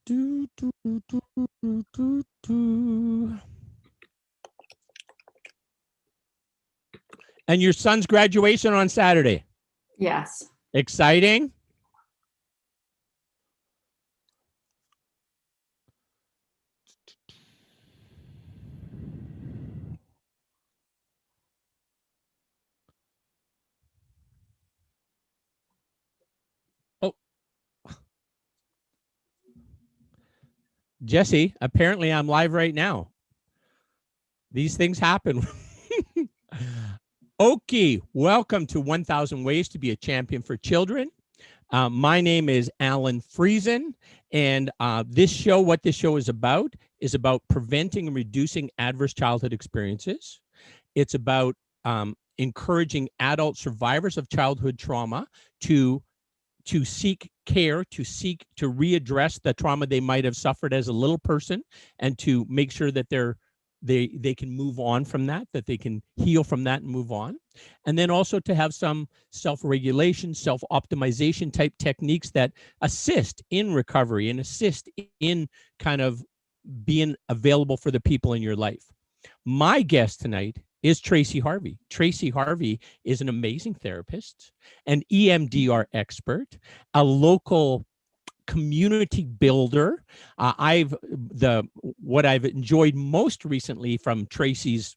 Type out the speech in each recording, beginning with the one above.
Do, do, do, do, do, do, do. And your son's graduation on Saturday. Yes. Exciting? Oh, Jesse, apparently I'm live right now. These things happen. Okay, welcome to 1000 Ways to be a Champion for Children. My name is Alan Friesen, and what this show is about preventing and reducing adverse childhood experiences. It's about encouraging adult survivors of childhood trauma to seek care, to readdress the trauma they might have suffered as a little person, and to make sure that they can move on from that they can heal from that and move on. And then also to have some self-regulation, self-optimization type techniques that assist in recovery and assist in kind of being available for the people in your life. My guest tonight is Tracy Harvey. Tracy Harvey is an amazing therapist, an EMDR expert, a local community builder. What I've enjoyed most recently from Tracy's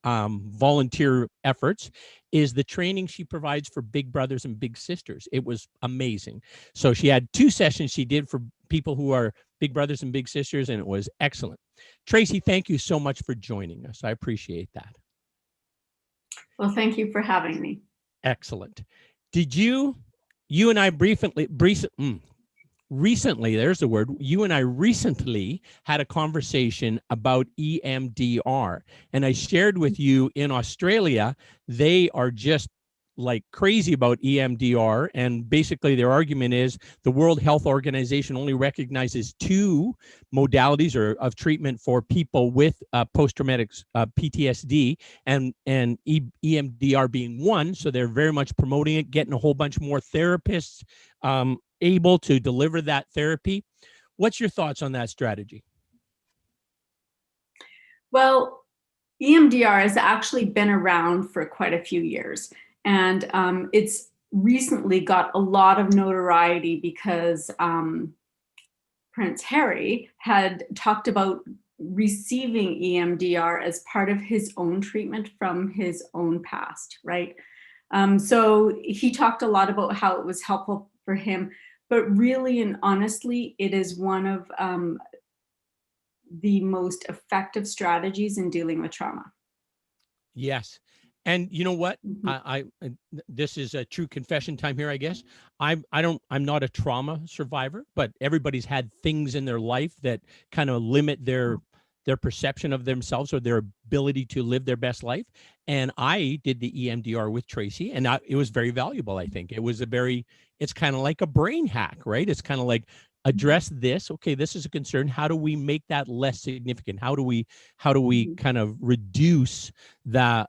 volunteer efforts is the training she provides for big brothers and big sisters. It was amazing. So she had 2 sessions she did for people who are big brothers and big sisters, and it was excellent. Tracy, thank you so much for joining us. I appreciate that. Well, thank you for having me. Excellent. Did you and I recently, there's the word, you and I recently had a conversation about EMDR, and I shared with you in Australia, they are just like crazy about EMDR, and basically their argument is the World Health Organization only recognizes 2 modalities of treatment for people with post-traumatic PTSD, and EMDR being one. So they're very much promoting it, getting a whole bunch more therapists able to deliver that therapy. What's your thoughts on that strategy? Well, EMDR has actually been around for quite a few years, and it's recently got a lot of notoriety because Prince Harry had talked about receiving EMDR as part of his own treatment from his own past, right? So he talked a lot about how it was helpful for him, but really and honestly, it is one of the most effective strategies in dealing with trauma. Yes. And you know what? Mm-hmm. This is a true confession time here, I guess. I'm not a trauma survivor, but everybody's had things in their life that kind of limit their perception of themselves or their ability to live their best life. And I did the EMDR with Tracy, and it was very valuable. I think it's kind of like a brain hack, right? It's kind of like, address this. Okay, this is a concern. How do we make that less significant? How do we kind of reduce the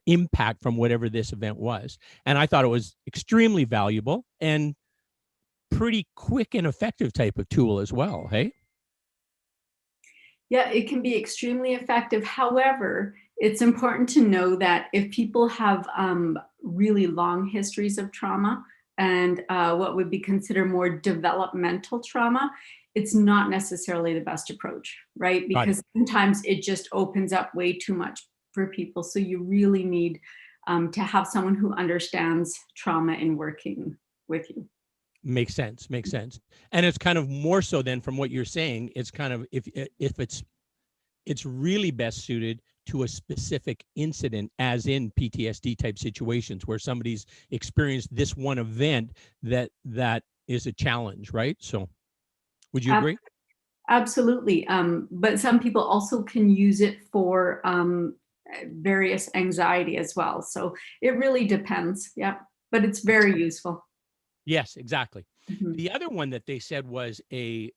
impact from whatever this event was? And I thought it was extremely valuable and pretty quick and effective type of tool as well. Hey? Yeah, it can be extremely effective. However, it's important to know that if people have really long histories of trauma and what would be considered more developmental trauma, it's not necessarily the best approach, right? Because sometimes it just opens up way too much for people. So you really need to have someone who understands trauma in working with you. Makes sense. And it's kind of more so than from what you're saying, it's kind of if it's really best suited to a specific incident, as in PTSD type situations where somebody's experienced this one event that is a challenge, right? So would you agree? Absolutely. But some people also can use it for various anxiety as well. So it really depends. Yeah, but it's very useful. Yes, exactly. Mm-hmm. The other one that they said was a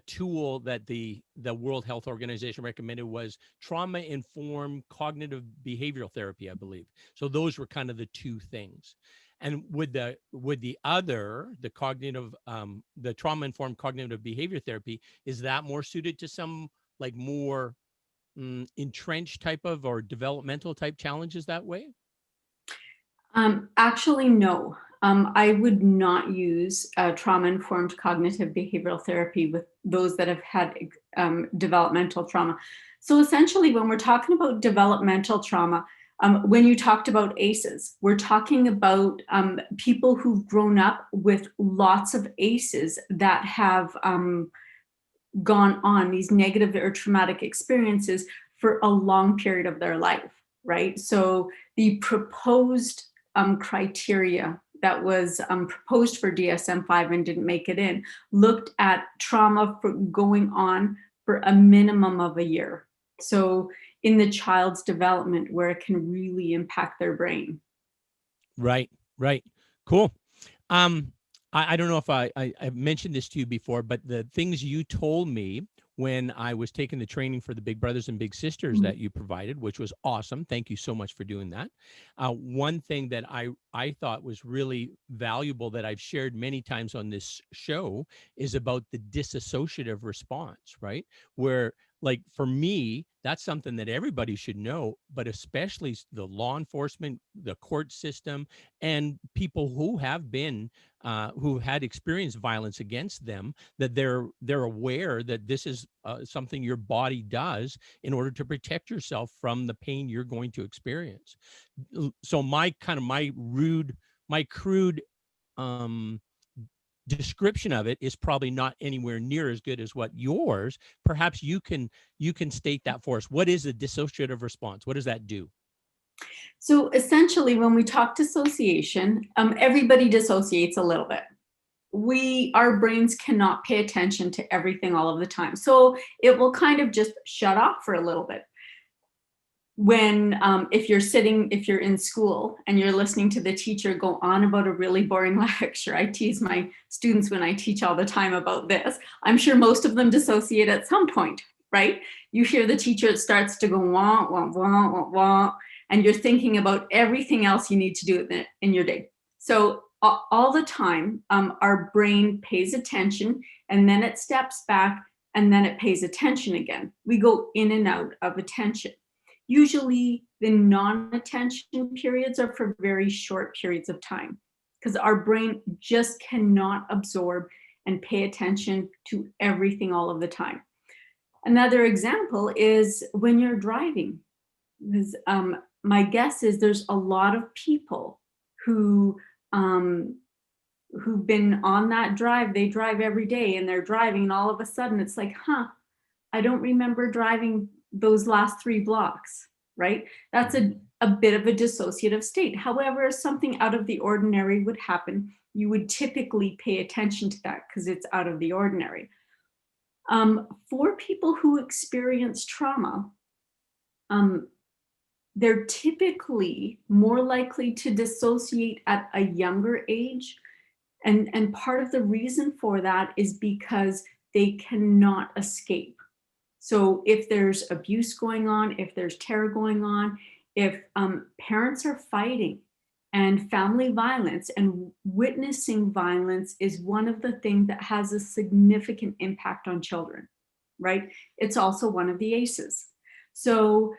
tool that the World Health Organization recommended was trauma-informed cognitive behavioral therapy, I believe. So those were kind of the 2 things. And would the other, the cognitive, the trauma-informed cognitive behavior therapy, is that more suited to some like more entrenched type of or developmental type challenges that way? Actually, no. I would not use trauma-informed cognitive behavioral therapy with those that have had developmental trauma. So essentially, when we're talking about developmental trauma, when you talked about ACEs, we're talking about people who've grown up with lots of ACEs that have gone on these negative or traumatic experiences for a long period of their life, right? So the proposed criteria that was proposed for DSM-5 and didn't make it in looked at trauma for going on for a minimum of a year. So in the child's development where it can really impact their brain. Right, right. Cool. I don't know if I've mentioned this to you before, but the things you told me when I was taking the training for the Big Brothers and Big Sisters that you provided, which was awesome. Thank you so much for doing that. One thing that I thought was really valuable that I've shared many times on this show is about the dissociative response, right? Where, like, for me, that's something that everybody should know, but especially the law enforcement, the court system, and people who have been who had experienced violence against them, that they're aware that this is something your body does in order to protect yourself from the pain you're going to experience. So my crude description of it is probably not anywhere near as good as what yours. Perhaps you can state that for us. What is a dissociative response? What does that do? So essentially, when we talk dissociation, everybody dissociates a little bit. Our brains cannot pay attention to everything all of the time. So it will kind of just shut off for a little bit. When, if you're in school and you're listening to the teacher go on about a really boring lecture, I tease my students when I teach all the time about this. I'm sure most of them dissociate at some point, right? You hear the teacher, it starts to go wah, wah, wah, wah, wah, and you're thinking about everything else you need to do in your day. So all the time, our brain pays attention, and then it steps back, and then it pays attention again. We go in and out of attention. Usually the non-attention periods are for very short periods of time because our brain just cannot absorb and pay attention to everything all of the time. Another example is when you're driving. My guess is there's a lot of people who've been on that drive. They drive every day and they're driving, and all of a sudden it's like, I don't remember driving those last 3 blocks, right? That's a bit of a dissociative state. However, if something out of the ordinary would happen, you would typically pay attention to that because it's out of the ordinary. For people who experience trauma, they're typically more likely to dissociate at a younger age. And part of the reason for that is because they cannot escape. So if there's abuse going on, if there's terror going on, if parents are fighting and family violence and witnessing violence is one of the things that has a significant impact on children, right? It's also one of the ACEs. So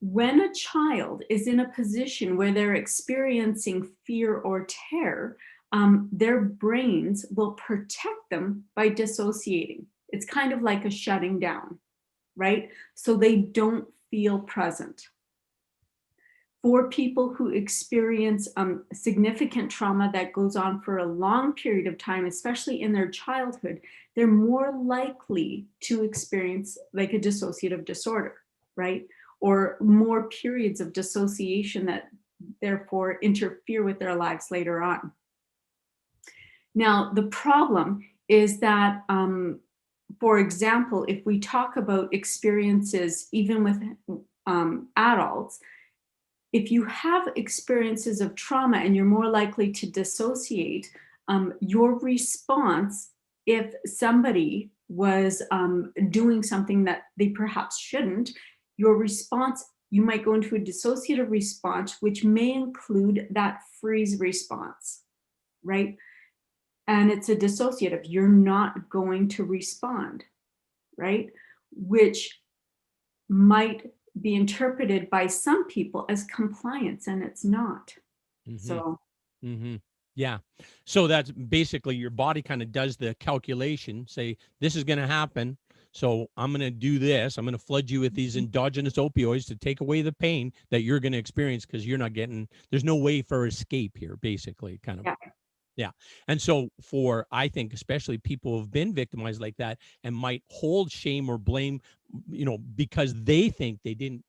when a child is in a position where they're experiencing fear or terror, their brains will protect them by dissociating. It's kind of like a shutting down, right? So they don't feel present. For people who experience significant trauma that goes on for a long period of time, especially in their childhood, they're more likely to experience like a dissociative disorder, right? Or more periods of dissociation that therefore interfere with their lives later on. Now, the problem is that, for example, if we talk about experiences, even with adults, if you have experiences of trauma and you're more likely to dissociate, your response, if somebody was doing something that they perhaps shouldn't, your response you might go into a dissociative response, which may include that freeze response, right? And it's a dissociative. You're not going to respond, right? Which might be interpreted by some people as compliance, and it's not. So yeah. So that's basically your body kind of does the calculation, say, this is going to happen. So I'm going to do this. I'm going to flood you with these endogenous opioids to take away the pain that you're going to experience because you're not getting, there's no way for escape here, basically, kind of. yeah. Yeah. And so for, I think, especially people who've been victimized like that and might hold shame or blame, because they think they didn't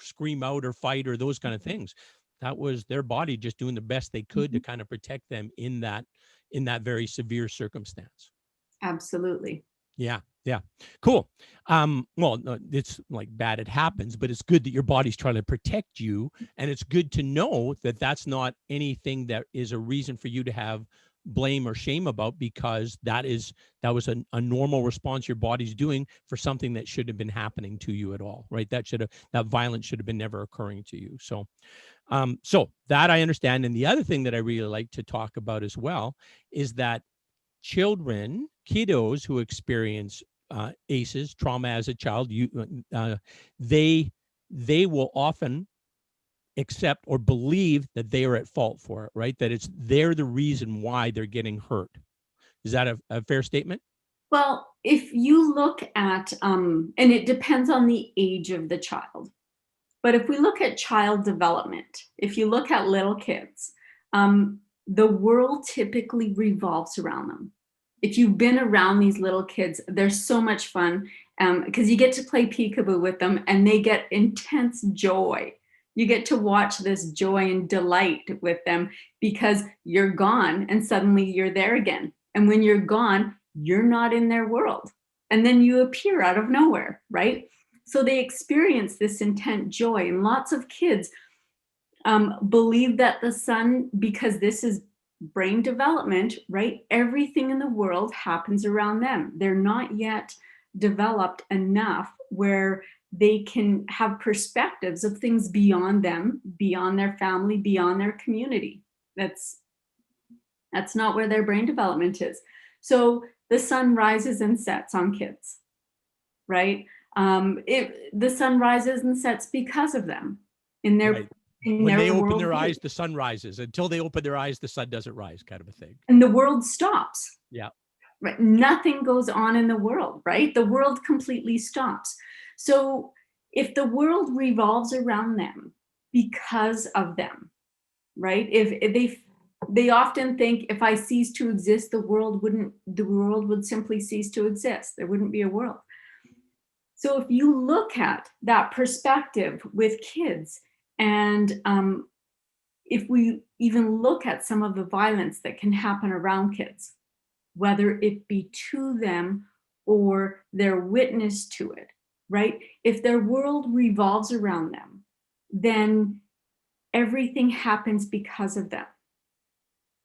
scream out or fight or those kind of things. That was their body just doing the best they could to kind of protect them in that very severe circumstance. Absolutely. Yeah. Yeah. Cool. Well, no, it's like bad it happens, but it's good that your body's trying to protect you. And it's good to know that that's not anything that is a reason for you to have blame or shame about, because that was a normal response your body's doing for something that should have been happening to you at all, right? That violence should have been never occurring to you. So that I understand. And the other thing that I really like to talk about as well is that kiddos who experience ACEs, trauma as a child, they will often accept or believe that they are at fault for it, right? That they're the reason why they're getting hurt. Is that a fair statement? Well, if you look at, and it depends on the age of the child, but if we look at child development, if you look at little kids, the world typically revolves around them. If you've been around these little kids, they're so much fun because you get to play peekaboo with them and they get intense joy. You get to watch this joy and delight with them because you're gone and suddenly you're there again. And when you're gone, you're not in their world. And then you appear out of nowhere, right? So they experience this intense joy. And lots of kids believe that the sun, because this is brain development, right? Everything in the world happens around them. They're not yet developed enough where they can have perspectives of things beyond them, beyond their family, beyond their community. That's not where their brain development is. So the sun rises and sets on kids, right? The sun rises and sets because of them in their right. When they open their eyes, the sun rises. Until they open their eyes, the sun doesn't rise, kind of a thing. And the world stops. Yeah. Right? Nothing goes on in the world, right? The world completely stops. So if the world revolves around them because of them, right? If they often think if I cease to exist, the world would simply cease to exist. There wouldn't be a world. So if you look at that perspective with kids, and if we even look at some of the violence that can happen around kids, whether it be to them or their witness to it, right? If their world revolves around them, then everything happens because of them.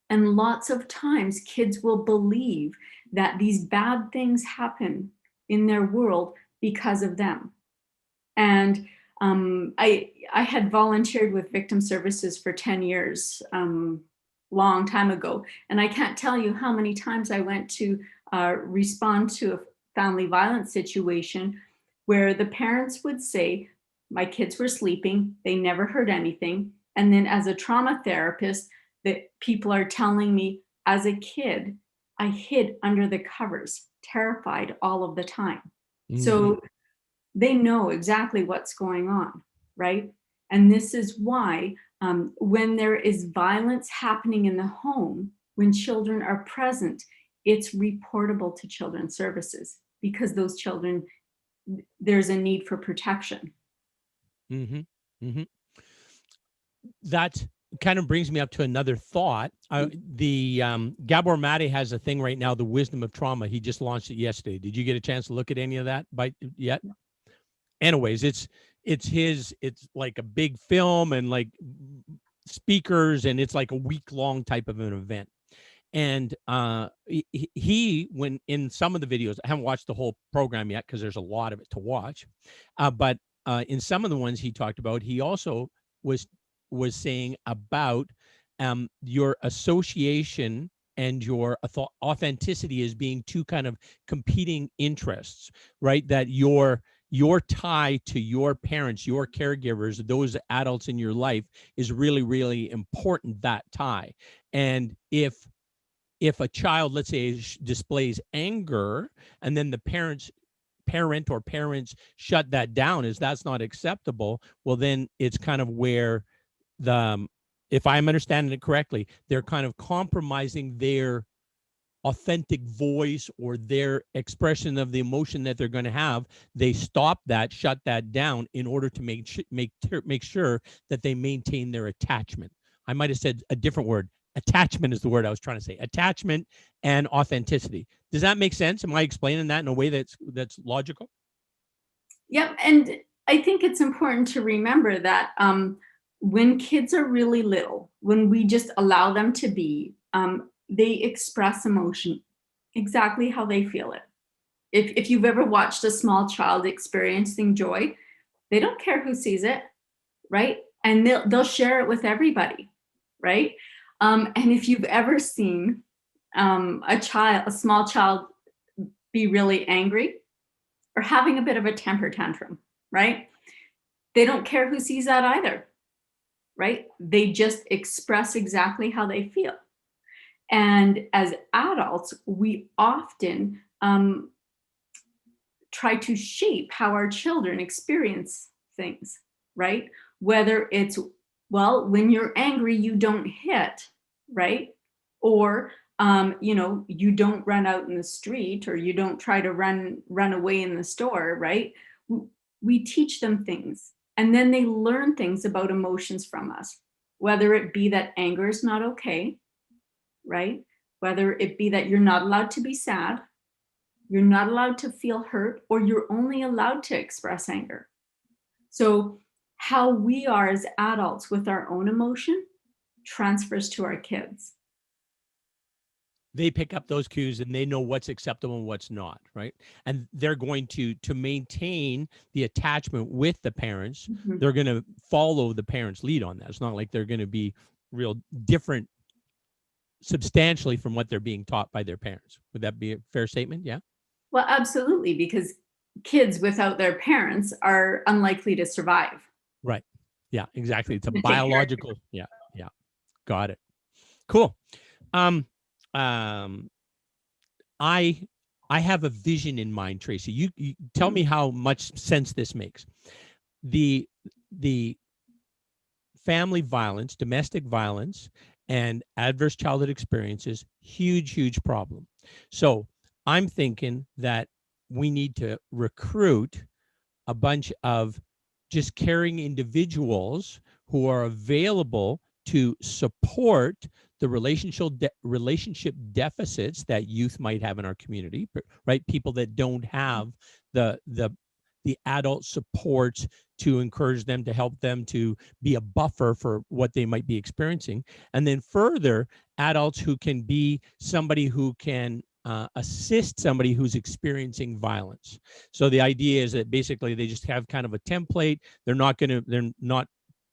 And lots of times kids will believe that these bad things happen in their world because of them. And I had volunteered with victim services for 10 years, long time ago. And I can't tell you how many times I went to respond to a family violence situation where the parents would say, my kids were sleeping, they never heard anything. And then as a trauma therapist, that people are telling me, as a kid, I hid under the covers, terrified all of the time. Mm-hmm. So they know exactly what's going on, right? And this is why when there is violence happening in the home, when children are present, it's reportable to children's services because those children, there's a need for protection. Mm-hmm. Mm-hmm. That kind of brings me up to another thought. Gabor Mate has a thing right now, The Wisdom of Trauma. He just launched it yesterday. Did you get a chance to look at any of that yet? Anyways, it's like a big film and like speakers, and it's like a week-long type of an event. And when in some of the videos, I haven't watched the whole program yet because there's a lot of it to watch, but in some of the ones he talked about, he also was saying about your association and your authenticity as being two kind of competing interests, right? That your tie to your parents, your caregivers, those adults in your life is really, really important, that tie. And if a child, let's say, displays anger, and then the parent or parents shut that down as that's not acceptable, well, then it's kind of where if I'm understanding it correctly, they're kind of compromising their authentic voice or their expression of the emotion that they're going to have. They stop that, shut that down in order to make sure that they maintain their attachment. I might have said a different word. Attachment is the word I was trying to say. Attachment and authenticity. Does that make sense? Am I explaining that in a way that's logical? Yep. And I think it's important to remember that when kids are really little, when we just allow them to be, they express emotion exactly how they feel it. If you've ever watched a small child experiencing joy, they don't care who sees it, right? And they'll share it with everybody, right? And if you've ever seen a small child be really angry or having a bit of a temper tantrum, right? They don't care who sees that either, right? They just express exactly how they feel. And as adults, we often try to shape how our children experience things, right? Whether it's, well, when you're angry, you don't hit, right? Or, you don't run out in the street, or you don't try to run away in the store, right? We teach them things, and then they learn things about emotions from us, whether it be that anger is not okay, right? Whether it be that you're not allowed to be sad, you're not allowed to feel hurt, or you're only allowed to express anger. So how we are as adults with our own emotion transfers to our kids. They pick up those cues and they know what's acceptable and what's not, right? And they're going to maintain the attachment with the parents. Mm-hmm. They're going to follow the parents' lead on that. It's not like they're going to be real different substantially from what they're being taught by their parents. Would that be a fair statement? Yeah. Well, absolutely, because kids without their parents are unlikely to survive. Right. Yeah, exactly. It's a To take care of biological. Yeah. Yeah. Got it. Cool. I have a vision in mind, Tracy. You tell me how much sense this makes. The family violence, domestic violence, and adverse childhood experiences, huge problem. So I'm thinking that we need to recruit a bunch of just caring individuals who are available to support the relationship deficits that youth might have in our community, right? People that don't have the adult supports to encourage them, to help them, to be a buffer for what they might be experiencing. And then further, adults who can be somebody who can assist somebody who's experiencing violence. So the idea is that basically they just have kind of a template. They're not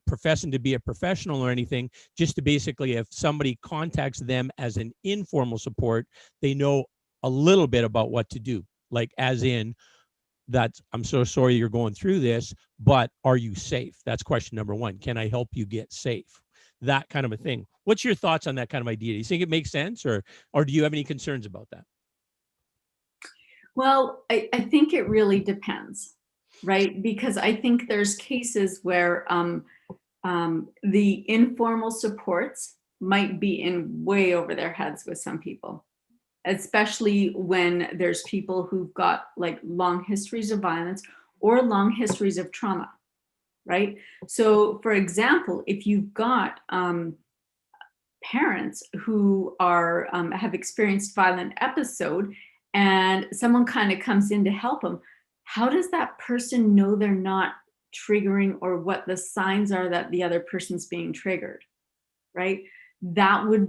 professing to be a professional or anything, just to basically, if somebody contacts them as an informal support, they know a little bit about what to do. Like, as in, that I'm so sorry you're going through this, but are you safe? That's question number one. Can I help you get safe? That kind of a thing. What's your thoughts on that kind of idea? Do you think it makes sense, or do you have any concerns about that? Well, I think it really depends, right? Because I think there's cases where the informal supports might be in way over their heads with some people, especially when there's people who've got like long histories of violence or long histories of trauma, right? So for example, if you've got parents who are have experienced violent episode, and someone kind of comes in to help them, how does that person know they're not triggering, or what the signs are that the other person's being triggered, right? That would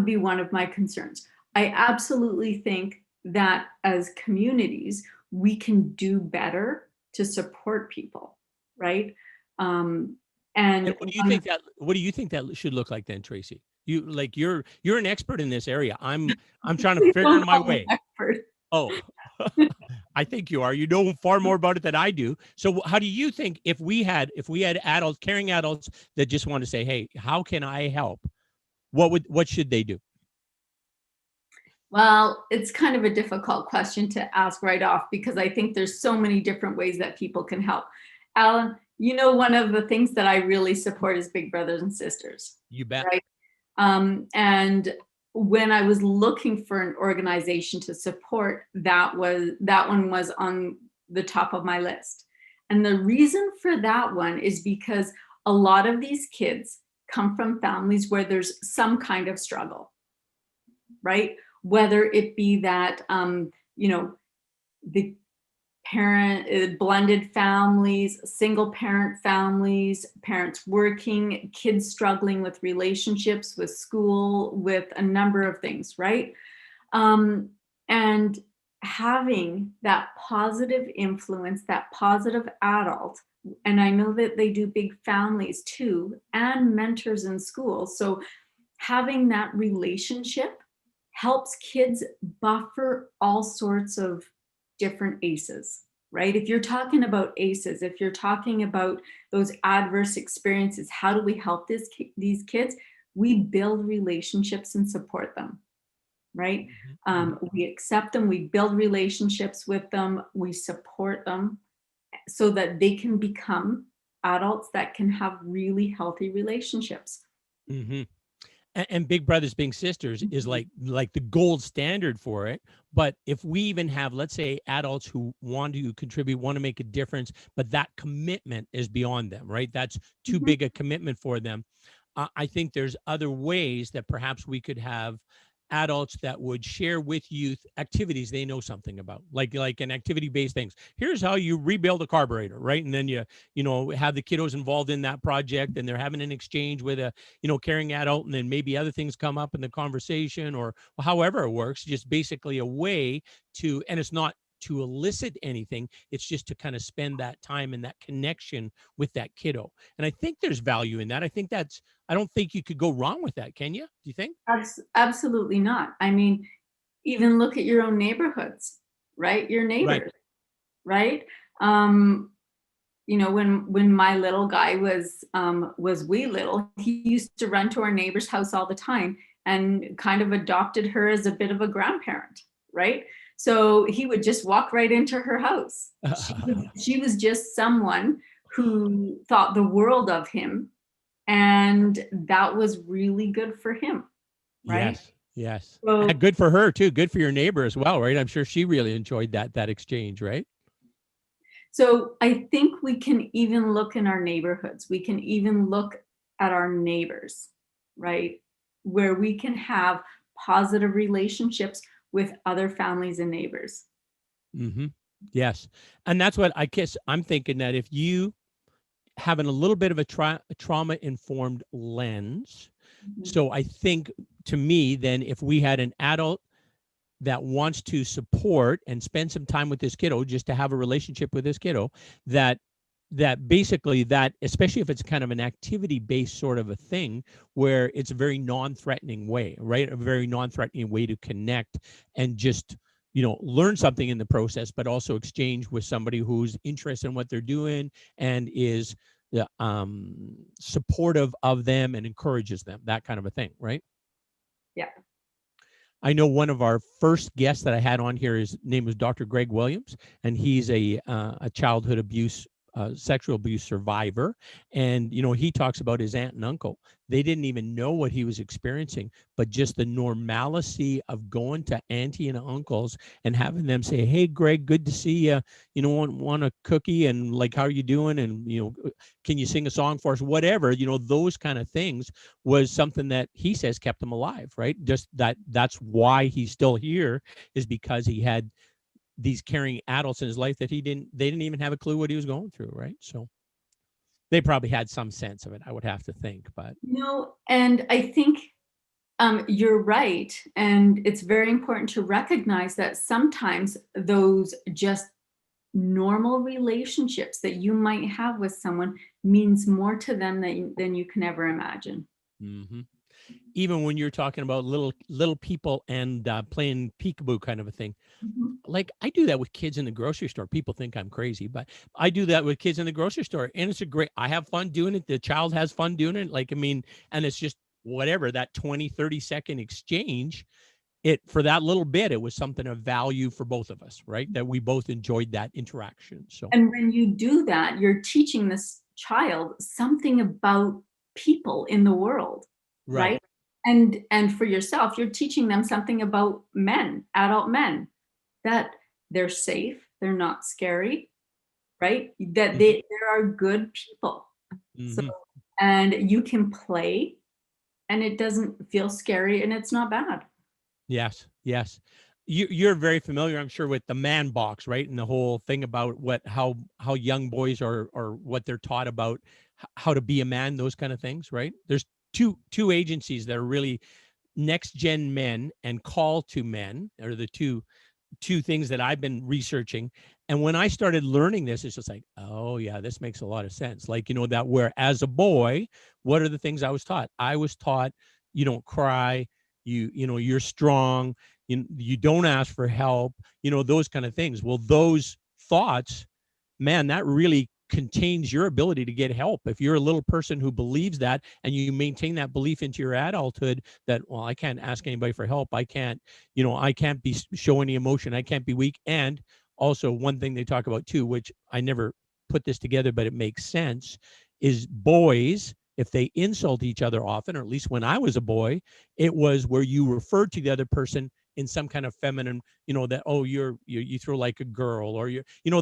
be one of my concerns. I absolutely think that as communities, we can do better to support people, right? And what do you think that should look like then, Tracy? You're an expert in this area. I'm trying to Please figure don't my call me way. expert. Oh, I think you are. You know far more about it than I do. So how do you think if we had adults, caring adults that just want to say, hey, how can I help? What should they do? Well, it's kind of a difficult question to ask right off because I think there's so many different ways that people can help. Alan, one of the things that I really support is big brothers and sisters, You bet. right? And when I was looking for an organization to support, that one was on the top of my list. And the reason for that one is because a lot of these kids come from families where there's some kind of struggle, right? Whether it be that, the blended families, single parent families, parents working, kids struggling with relationships, with school, with a number of things, right? And having that positive influence, that positive adult, and I know that they do big families too, and mentors in school. So having that relationship helps kids buffer all sorts of different ACEs, right? If you're talking about ACEs, if you're talking about those adverse experiences, how do we help these kids? We build relationships and support them, right? We accept them, we build relationships with them, we support them so that they can become adults that can have really healthy relationships. Mm-hmm. And big brothers, big sisters is like the gold standard for it. But if we even have, let's say, adults who want to contribute, want to make a difference, but that commitment is beyond them, right? That's too big a commitment for them. I think there's other ways that perhaps we could have adults that would share with youth activities they know something about, like an activity-based things. Here's how you rebuild a carburetor, right? And then you have the kiddos involved in that project, and they're having an exchange with a caring adult, and then maybe other things come up in the conversation, or however it works. Just basically a way to, and it's not to elicit anything, it's just to kind of spend that time and that connection with that kiddo. And I think there's value in that. I don't think you could go wrong with that, can you? Do you think? Absolutely not. I mean, even look at your own neighborhoods, right? Your neighbors, right? When my little guy was wee little, he used to run to our neighbor's house all the time and kind of adopted her as a bit of a grandparent, right? So he would just walk right into her house. She was just someone who thought the world of him, and that was really good for him, right? Yes. So, And good for her too. Good for your neighbor as well, right? I'm sure she really enjoyed that exchange, right? so I think we can even look in our neighborhoods. We can even look at our neighbors, right? Where we can have positive relationships with other families and neighbors. Mm-hmm. Yes. And that's what I guess I'm thinking, that if you having a little bit of a trauma-informed lens, so I think, to me, then, if we had an adult that wants to support and spend some time with this kiddo, just to have a relationship with this kiddo, that basically, that, especially if it's kind of an activity-based sort of a thing, where it's a very non-threatening way, right? A very non-threatening way to connect and just learn something in the process, but also exchange with somebody who's interested in what they're doing and is supportive of them and encourages them, that kind of a thing, right? Yeah. I know one of our first guests that I had on here, his name was Dr. Greg Williams, and he's a childhood abuse, sexual abuse survivor. And, he talks about his aunt and uncle. They didn't even know what he was experiencing, but just the normalcy of going to auntie and uncles and having them say, hey, Greg, good to see you. Want a cookie? And like, how are you doing? And, can you sing a song for us? Whatever, those kind of things was something that he says kept him alive, right? Just that's why he's still here, is because he had these caring adults in his life that they didn't even have a clue what he was going through, right? So they probably had some sense of it, I would have to think. But and I think you're right, and it's very important to recognize that sometimes those just normal relationships that you might have with someone means more to them than you can ever imagine. Mm-hmm. Even when you're talking about little people and playing peekaboo kind of a thing. Mhm. Like I do that with kids in the grocery store. People think I'm crazy, but I do that with kids in the grocery store, and it's I have fun doing it. The child has fun doing it. Like, I mean, and it's just whatever, that 20-30 second exchange, for that little bit, it was something of value for both of us, right? That we both enjoyed that interaction. So, And when you do that, you're teaching this child something about people in the world, right. right? And for yourself, you're teaching them something about men, adult men, that they're safe, they're not scary, right? That Mhm. there are good people. So, Mhm. and you can play and it doesn't feel scary and it's not bad. Yes, yes. You're very familiar, I'm sure, with the man box, right? And the whole thing about how young boys are, or what they're taught about how to be a man, those kind of things, right? There's two agencies that are really next gen men and call to men are the two things that I've been researching. And when I started learning this, it's just like, oh yeah, this makes a lot of sense. Like, that where as a boy, what are the things I was taught? I was taught you don't cry, you're strong, you don't ask for help, those kind of things. Well, those thoughts, man, that really contains your ability to get help. If you're a little person who believes that and you maintain that belief into your adulthood that, well, I can't ask anybody for help. I can't, I can't show any emotion. I can't be weak. And also one thing they talk about too, which I never put this together, but it makes sense, is boys, if they insult each other often, or at least when I was a boy, it was where you referred to the other person in some kind of feminine, that, oh, you throw like a girl, or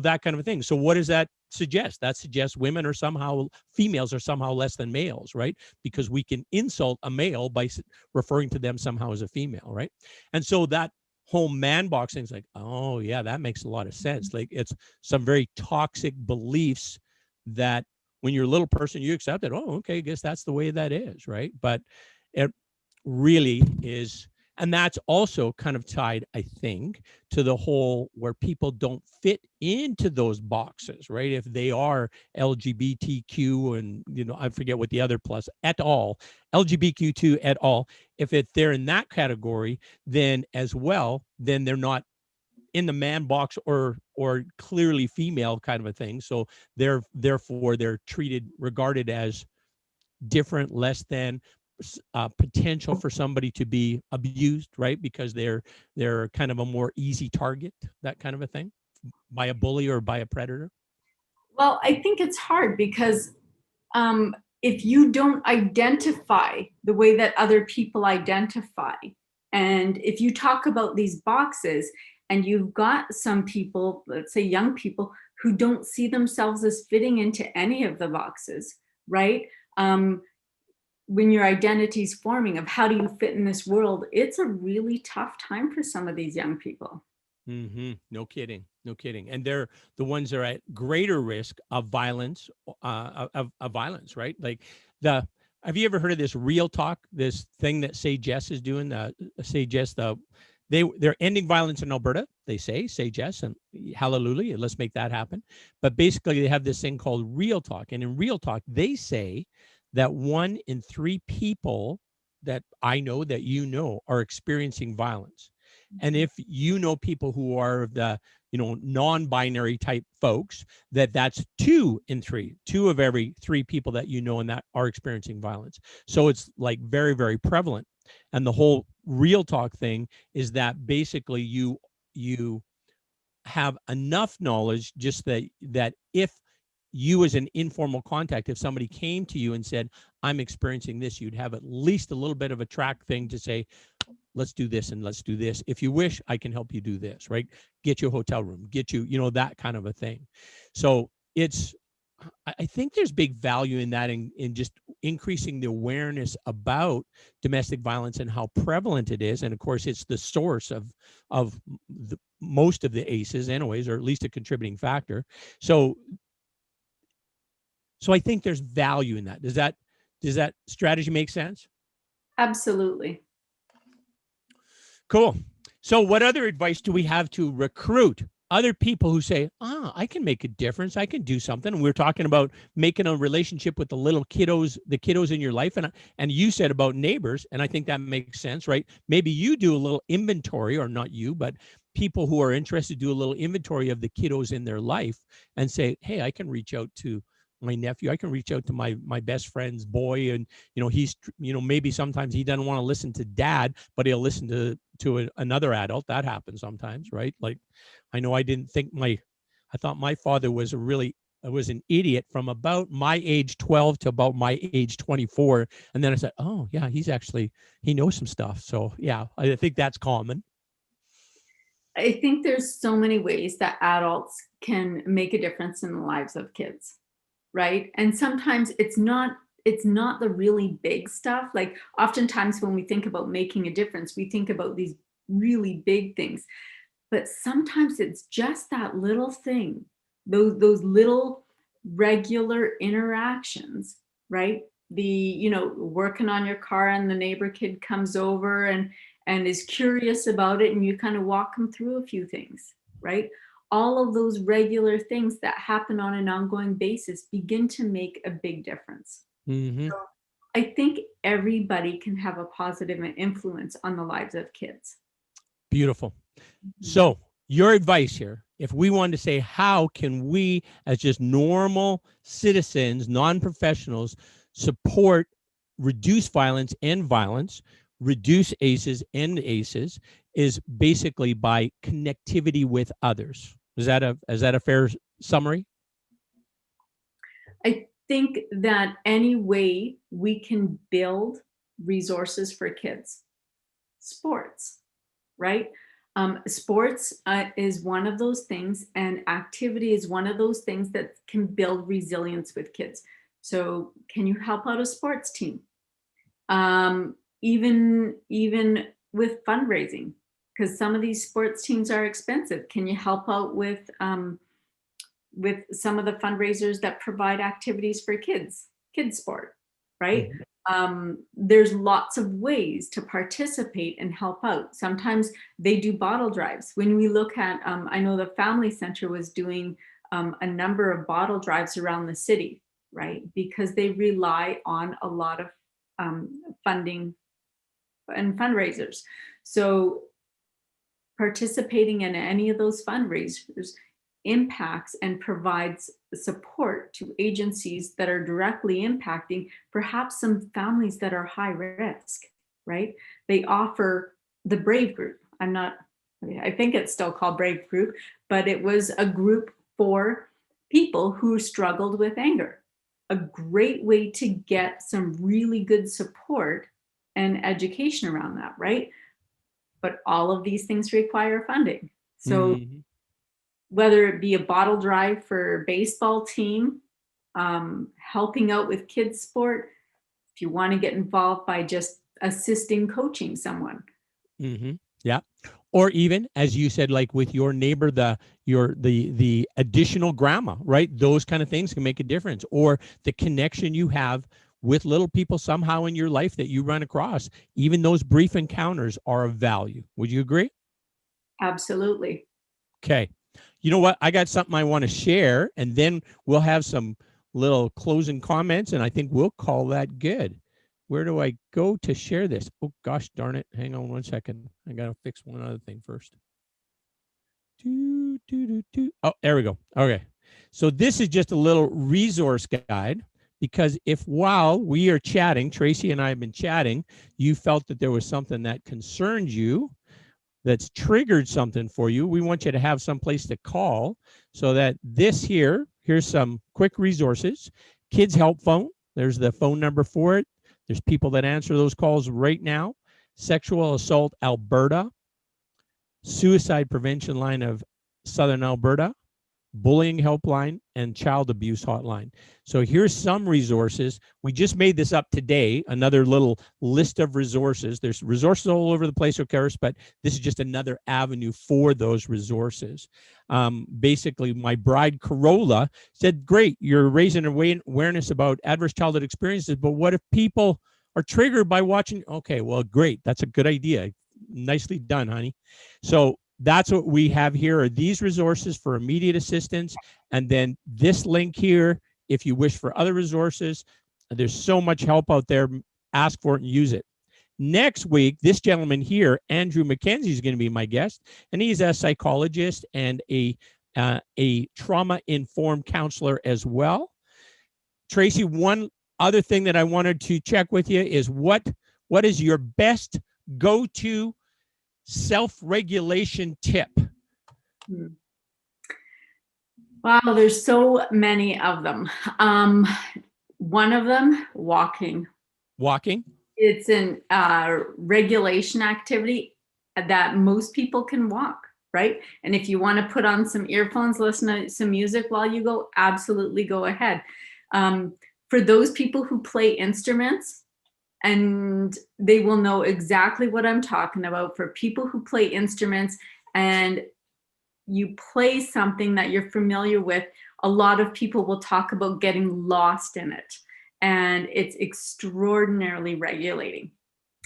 that kind of a thing. So what does that suggest? That suggests females are somehow less than males, right? Because we can insult a male by referring to them somehow as a female, right? And so that whole man box thing's like, oh yeah, that makes a lot of sense. Like, it's some very toxic beliefs that when you're a little person, you accept it. Oh, okay, I guess that's the way that is, right? But it really is. And that's also kind of tied, I think, to the whole where people don't fit into those boxes, right? If they are LGBTQ and, I forget what the other plus et al, LGBTQ2 et al, if they're in that category, then as well, then they're not in the man box or clearly female kind of a thing. So therefore they're regarded as different, less than, potential for somebody to be abused, right? Because they're kind of a more easy target, that kind of a thing, by a bully or by a predator. Well, I think it's hard because if you don't identify the way that other people identify, and if you talk about these boxes and you've got some people, let's say young people, who don't see themselves as fitting into any of the boxes, right? When your identity is forming of how do you fit in this world, it's a really tough time for some of these young people. Mm-hmm. No kidding. No kidding. And they're the ones that are at greater risk of violence, of violence, right? Like have you ever heard of this Real Talk, this thing that Say Jess is doing? Say Jess, they're ending violence in Alberta. They say Jess, and hallelujah, let's make that happen. But basically, they have this thing called Real Talk, and in Real Talk, they say that 1 in 3 people that I know, that are experiencing violence. And if you know people who are the, non-binary type folks, that's 2 in 3, 2 of every 3 people that and that are experiencing violence. So it's like very, very prevalent. And the whole Real Talk thing is that basically you have enough knowledge, just that if you as an informal contact, if somebody came to you and said, I'm experiencing this, you'd have at least a little bit of a track thing to say, let's do this and let's do this. If you wish, I can help you do this, right? Get you a hotel room, get you, that kind of a thing. So I think there's big value in that, in just increasing the awareness about domestic violence and how prevalent it is. And of course, it's the source of most of the ACEs anyways, or at least a contributing factor. So I think there's value in that. Does that strategy make sense? Absolutely. Cool. So what other advice do we have to recruit other people who say, I can make a difference. I can do something. And we're talking about making a relationship with the kiddos in your life. And you said about neighbors, and I think that makes sense, right? Maybe you do a little inventory, or not you, but people who are interested do a little inventory of the kiddos in their life and say, hey, I can reach out to my nephew. I can reach out to my best friend's boy. And, he's, maybe sometimes he doesn't want to listen to dad, but he'll listen to another adult. That happens sometimes, right? Like, I know I thought my father was an idiot from about my age 12 to about my age 24. And then I said, oh yeah, he knows some stuff. So yeah, I think that's common. I think there's so many ways that adults can make a difference in the lives of kids, right? And sometimes it's not the really big stuff. Like oftentimes when we think about making a difference, we think about these really big things. But sometimes it's just that little thing, those little regular interactions, right? Working on your car and the neighbor kid comes over and is curious about it, and you kind of walk them through a few things, right? All of those regular things that happen on an ongoing basis begin to make a big difference. Mm-hmm. So I think everybody can have a positive influence on the lives of kids. Beautiful. So your advice here, if we wanted to say, how can we as just normal citizens, non-professionals, support, reduce violence and violence, reduce ACEs and ACEs, is basically by connectivity with others. Is that a fair summary? I think that any way we can build resources for kids, sports, right? Sports is one of those things, and activity is one of those things that can build resilience with kids. So can you help out a sports team? Even with fundraising, because some of these sports teams are expensive. Can you help out with some of the fundraisers that provide activities for kids sport, right? Mm-hmm. There's lots of ways to participate and help out. Sometimes they do bottle drives. When we look at, I know the Family Center was doing a number of bottle drives around the city, right? Because they rely on a lot of funding and fundraisers. So participating in any of those fundraisers impacts and provides support to agencies that are directly impacting perhaps some families that are high risk, right? They offer the Brave Group. I think it's still called Brave Group, but it was a group for people who struggled with anger. A great way to get some really good support and education around that, right? But all of these things require funding. So whether it be a bottle drive for a baseball team, helping out with kids sport, if you want to get involved by just assisting coaching someone. Mm-hmm. Yeah. Or even, as you said, like with your neighbor, the additional grandma, right? Those kind of things can make a difference. Or the connection you have with little people somehow in your life that you run across. Even those brief encounters are of value. Would you agree? Absolutely. Okay. You know what? I got something I want to share, and then we'll have some little closing comments, and I think we'll call that good. Where do I go to share this? Oh, gosh darn it. Hang on one second. I got to fix one other thing first. Oh, there we go. Okay. So this is just a little resource guide, because if while we are chatting, Tracy and I have been chatting, you felt that there was something that concerned you, that's triggered something for you, we want you to have some place to call, so that here's some quick resources. Kids Help Phone, there's the phone number for it. There's people that answer those calls right now. Sexual Assault Alberta, Suicide Prevention Line of Southern Alberta, Bullying Helpline, and Child Abuse Hotline. So here's some resources. We just made this up today, another little list of resources. There's resources all over the place, of course, but this is just another avenue for those resources. Basically, my bride Corolla said, great, you're raising awareness about adverse childhood experiences, but what if people are triggered by watching? Okay, well, great. That's a good idea. Nicely done, honey. So that's what we have here are these resources for immediate assistance. And then this link here, if you wish for other resources, there's so much help out there. Ask for it and use it. Next week, this gentleman here, Andrew McKenzie, is going to be my guest, and he's a psychologist and a trauma-informed counselor as well. Tracy, one other thing that I wanted to check with you is what is your best go-to self-regulation tip? Wow, there's so many of them. One of them, walking. Walking? It's an regulation activity that most people can walk, right? And if you want to put on some earphones, listen to some music while you go, absolutely go ahead. For those people who play instruments, and they will know exactly what I'm talking about. For people who play instruments and you play something that you're familiar with, a lot of people will talk about getting lost in it. And it's extraordinarily regulating.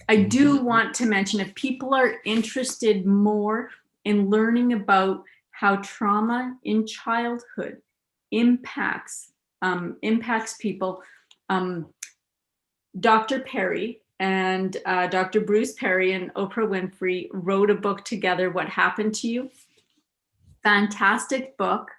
I do want to mention, if people are interested more in learning about how trauma in childhood impacts people, Dr. Perry and Dr. Bruce Perry and Oprah Winfrey wrote a book together, What Happened to You? Fantastic book.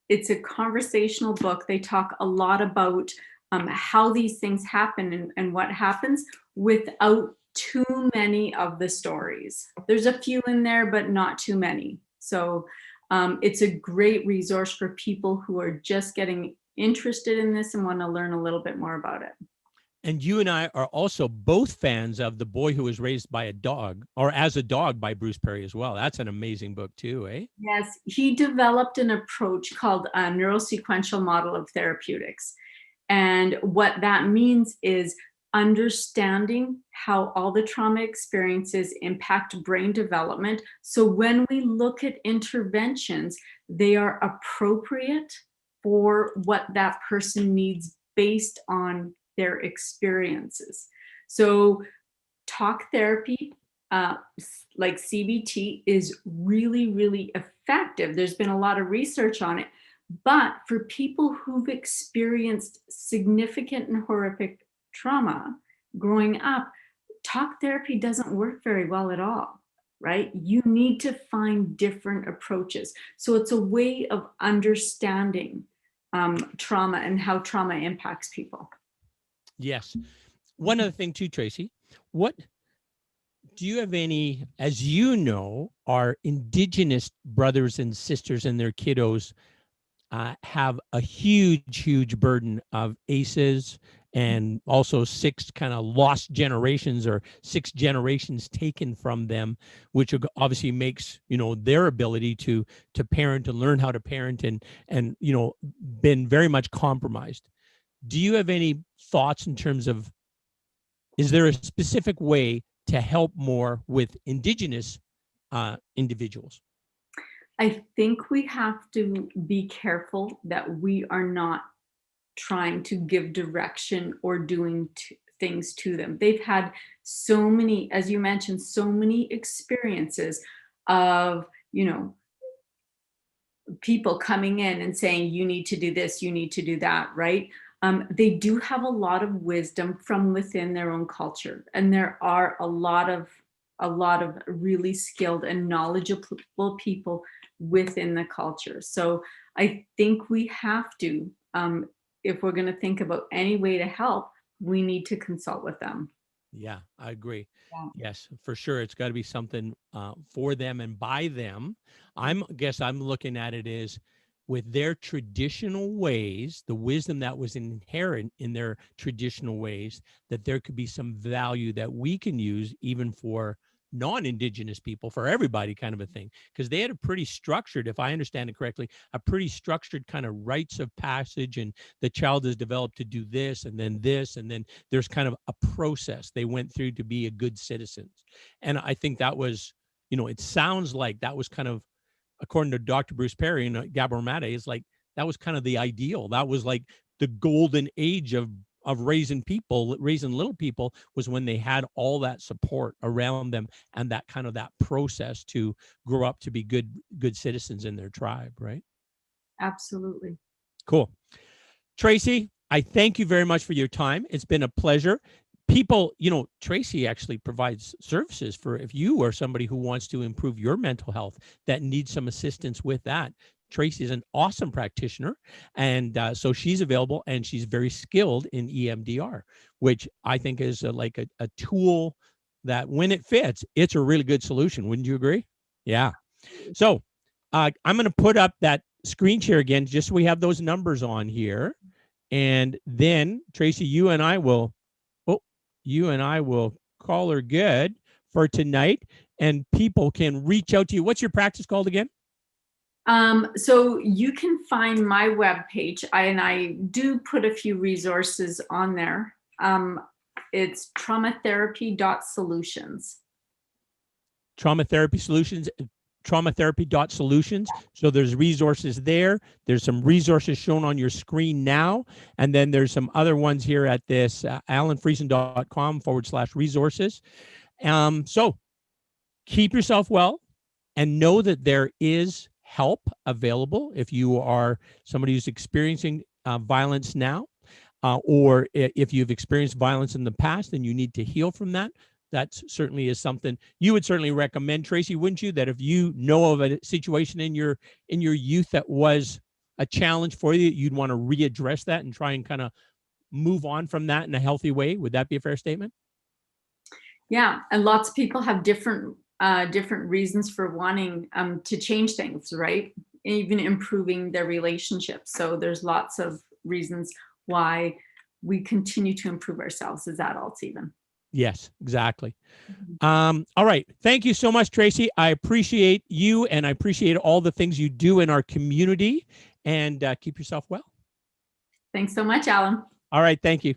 It's a conversational book. They talk a lot about how these things happen and what happens without too many of the stories. There's a few in there, but not too many. So it's a great resource for people who are just getting interested in this and want to learn a little bit more about it. And you and I are also both fans of The Boy Who Was Raised by a Dog, or As a Dog by Bruce Perry as well. That's an amazing book too, eh? Yes, he developed an approach called a neurosequential model of therapeutics. And what that means is understanding how all the trauma experiences impact brain development. So when we look at interventions, they are appropriate for what that person needs based on their experiences. So talk therapy, like CBT, is really, really effective. There's been a lot of research on it. But for people who've experienced significant and horrific trauma growing up, talk therapy doesn't work very well at all, right? You need to find different approaches. So it's a way of understanding trauma and how trauma impacts people. Yes. One other thing too, Tracy, what do you have any, as you know, our Indigenous brothers and sisters and their kiddos have a huge burden of ACEs, and also 6 kind of lost generations, or 6 generations taken from them, which obviously makes, you know, their ability to parent and learn how to parent and you know, been very much compromised. Do you have any thoughts in terms of, is there a specific way to help more with Indigenous individuals? I think we have to be careful that we are not trying to give direction or doing things to them. They've had so many, as you mentioned, so many experiences of, you know, people coming in and saying, you need to do this, you need to do that, right? They do have a lot of wisdom from within their own culture. And there are a lot of really skilled and knowledgeable people within the culture. So I think we have to, if we're going to think about any way to help, we need to consult with them. Yeah, I agree. Yeah. Yes, for sure. It's got to be something for them and by them. I'm looking at it as, with their traditional ways, the wisdom that was inherent in their traditional ways, that there could be some value that we can use even for non-Indigenous people, for everybody, kind of a thing. Because they had a pretty structured, if I understand it correctly, a pretty structured kind of rites of passage, and the child is developed to do this, and then there's kind of a process they went through to be a good citizen. And I think that was, you know, it sounds like that was kind of, according to Dr. Bruce Perry and Gabor Mate, is like, that was kind of the ideal. That was like the golden age of raising little people, was when they had all that support around them and that kind of that process to grow up to be good citizens in their tribe, right? Absolutely. Cool. Tracy, I thank you very much for your time. It's been a pleasure. People, Tracy actually provides services for if you are somebody who wants to improve your mental health, that needs some assistance with that. Tracy is an awesome practitioner, and so she's available, and she's very skilled in EMDR, which I think is like a tool that, when it fits, it's a really good solution. Wouldn't you agree? Yeah. So I'm going to put up that screen share again, just so we have those numbers on here. And then, Tracy, you and I will call her good for tonight, and people can reach out to you. What's your practice called again? So you can find my webpage, and I do put a few resources on there. It's traumatherapy.solutions. Traumatherapy.solutions. So there's resources there. There's some resources shown on your screen now. And then there's some other ones here at this alanfriesen.com/resources. So keep yourself well, and know that there is help available if you are somebody who's experiencing violence now, or if you've experienced violence in the past and you need to heal from that. That certainly is something you would certainly recommend, Tracy, wouldn't you? That if you know of a situation in your youth that was a challenge for you, you'd want to readdress that and try and kind of move on from that in a healthy way. Would that be a fair statement? Yeah, and lots of people have different reasons for wanting to change things, right? Even improving their relationships. So there's lots of reasons why we continue to improve ourselves as adults, even. Yes, exactly. All right. Thank you so much, Tracy. I appreciate you, and I appreciate all the things you do in our community, and keep yourself well. Thanks so much, Alan. All right. Thank you.